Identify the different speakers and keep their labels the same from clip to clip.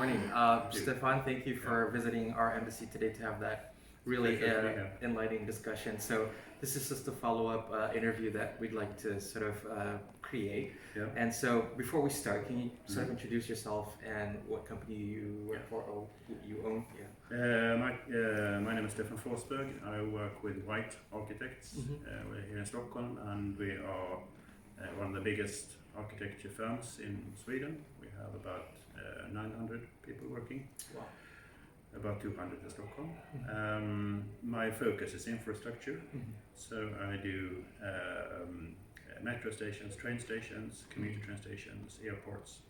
Speaker 1: morning. Stefan, thank you for visiting our embassy today to have that really enlightening discussion. So this is just a follow-up interview that we'd like to sort of create.
Speaker 2: Yeah.
Speaker 1: And so before we start, can you sort of introduce yourself and what company you work for or you own?
Speaker 2: My name is Stefan Forsberg. I work with White Arkitekter. We're here in Stockholm, and we are one of the biggest architecture firms in Sweden. We have about 900 people working.
Speaker 1: Wow.
Speaker 2: About 200 in Stockholm. My focus is infrastructure, so I do metro stations, train stations, commuter train stations, airports.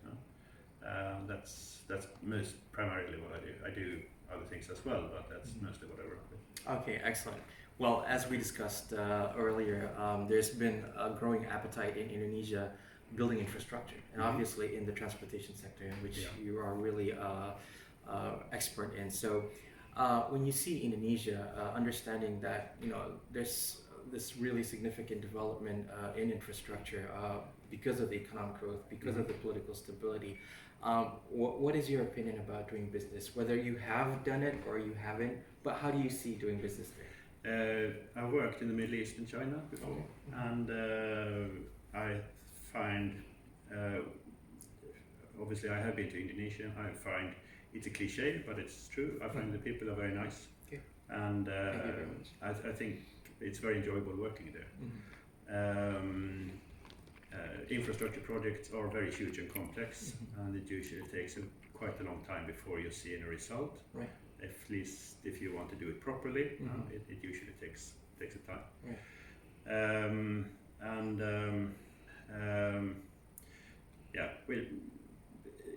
Speaker 2: That's most primarily what I do. I do other things as well, but that's mostly what I work with.
Speaker 1: Okay, excellent. Well, as we discussed earlier, there's been a growing appetite in Indonesia building infrastructure, and obviously in the transportation sector, in which you are really expert in. So when you see Indonesia, understanding that there's this really significant development in infrastructure because of the economic growth, because of the political stability, what is your opinion about doing business? Whether you have done it or you haven't, but how do you see doing business there?
Speaker 2: I worked in the Middle East and China before, and I find, obviously I have been to Indonesia. I find it's a cliche, but it's true. I find the people are very nice, and I think it's very enjoyable working there. Infrastructure projects are very huge and complex, and it usually takes quite a long time before you see any result.
Speaker 1: Right.
Speaker 2: At least if you want to do it properly, it usually takes a time. Right.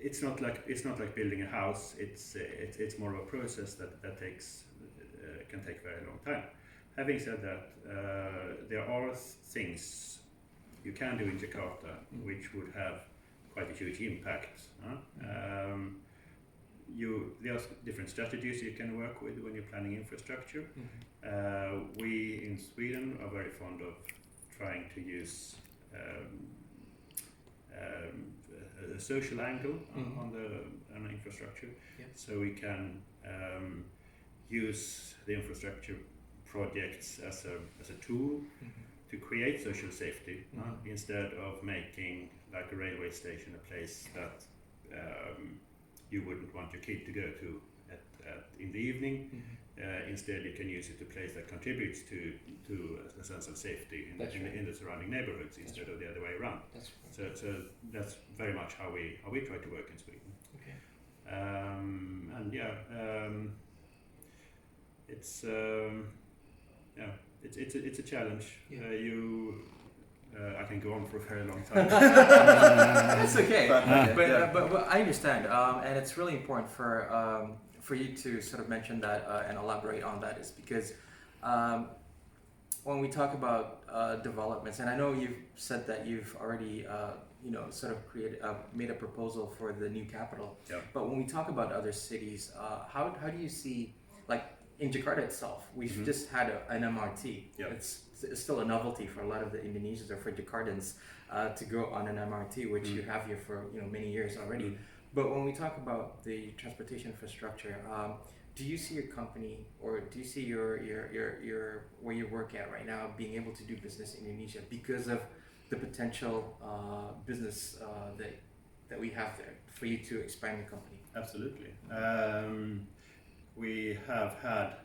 Speaker 2: It's not like building a house. It's more of a process that can take a very long time. Having said that, there are things you can do in Jakarta which would have quite a huge impact. There are different strategies you can work with when you're planning infrastructure. We in Sweden are very fond of trying to use a social angle on the infrastructure, so we can use the infrastructure projects as a tool to create social safety, instead of making like a railway station a place that you wouldn't want your kid to go to in the evening. Instead, you can use it to a place that contributes to a sense of safety in the surrounding neighborhoods, instead of the other way around. So that's very much how we try to work in Sweden.
Speaker 1: Okay.
Speaker 2: It's a challenge. I can go on for a very long time.
Speaker 1: That's okay, but I understand, and it's really important for you to sort of mention that and elaborate on that, is because when we talk about developments, and I know you've said that you've already sort of made a proposal for the new capital. But when we talk about other cities, how do you see, like in Jakarta itself, we've just had an MRT. It's still a novelty for a lot of the Indonesians or for Jakartans to go on an MRT, which you have here for many years already. But when we talk about the transportation infrastructure, do you see your company, or do you see your where you work at right now being able to do business in Indonesia because of the potential business that we have there for you to expand the company?
Speaker 2: Absolutely. We have had.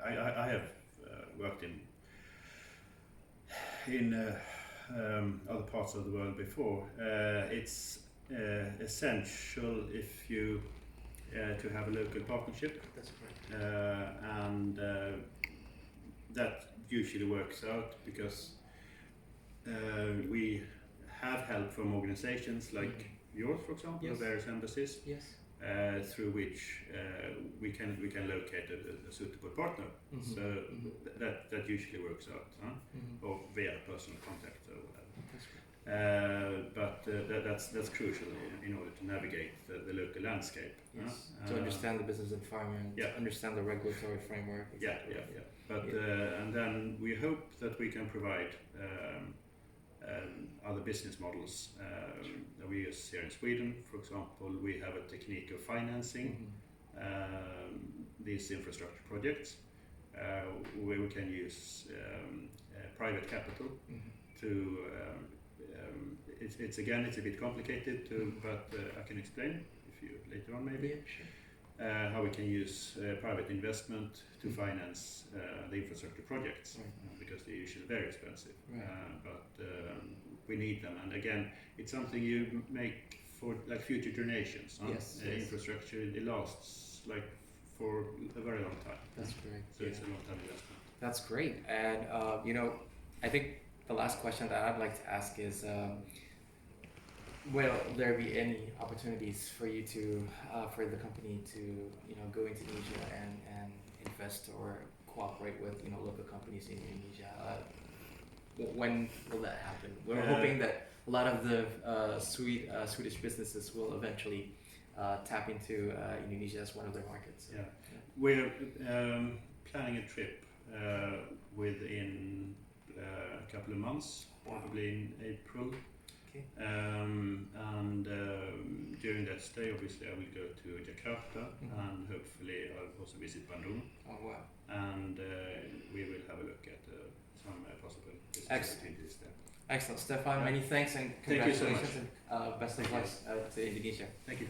Speaker 2: I have worked in other parts of the world before. It's essential if you to have a local partnership.
Speaker 1: That's correct.
Speaker 2: And that usually works out because we have help from organizations like yours, for example, various embassies.
Speaker 1: Yes.
Speaker 2: Through which we can locate a suitable partner. So that usually works out, or via personal contact or whatever. But that's crucial in order to navigate the local landscape.
Speaker 1: To understand the business environment, understand the regulatory framework.
Speaker 2: But and then we hope that we can provide other business models that we use here in Sweden. For example, we have a technique of financing these infrastructure projects where we can use private capital to. It's again, it's a bit complicated to, but I can explain if you later on maybe.
Speaker 1: Yeah, sure.
Speaker 2: How we can use private investment to finance the infrastructure projects because they're usually very expensive. But we need them, and again, it's something you make for like future generations.
Speaker 1: Yes.
Speaker 2: Infrastructure, it lasts like for a very long time.
Speaker 1: That's great.
Speaker 2: So it's a long time investment.
Speaker 1: That's great. And I think the last question that I'd like to ask is, will there be any opportunities for you to, for the company to, go into Indonesia and invest or cooperate with, local companies in Indonesia? When will that happen? We're hoping that a lot of the Swedish businesses will eventually tap into Indonesia as one of their markets.
Speaker 2: Yeah. We're planning a trip within a couple of months, probably in April.
Speaker 1: Okay.
Speaker 2: And during that stay, obviously, I will go to Jakarta and hopefully I'll also visit Bandung.
Speaker 1: Oh wow!
Speaker 2: And we will have a look at some possible business opportunities there.
Speaker 1: Excellent, Stefan. Many thanks and
Speaker 2: Thank you so
Speaker 1: congratulations
Speaker 2: much.
Speaker 1: and best of luck to Indonesia.
Speaker 2: Thank you.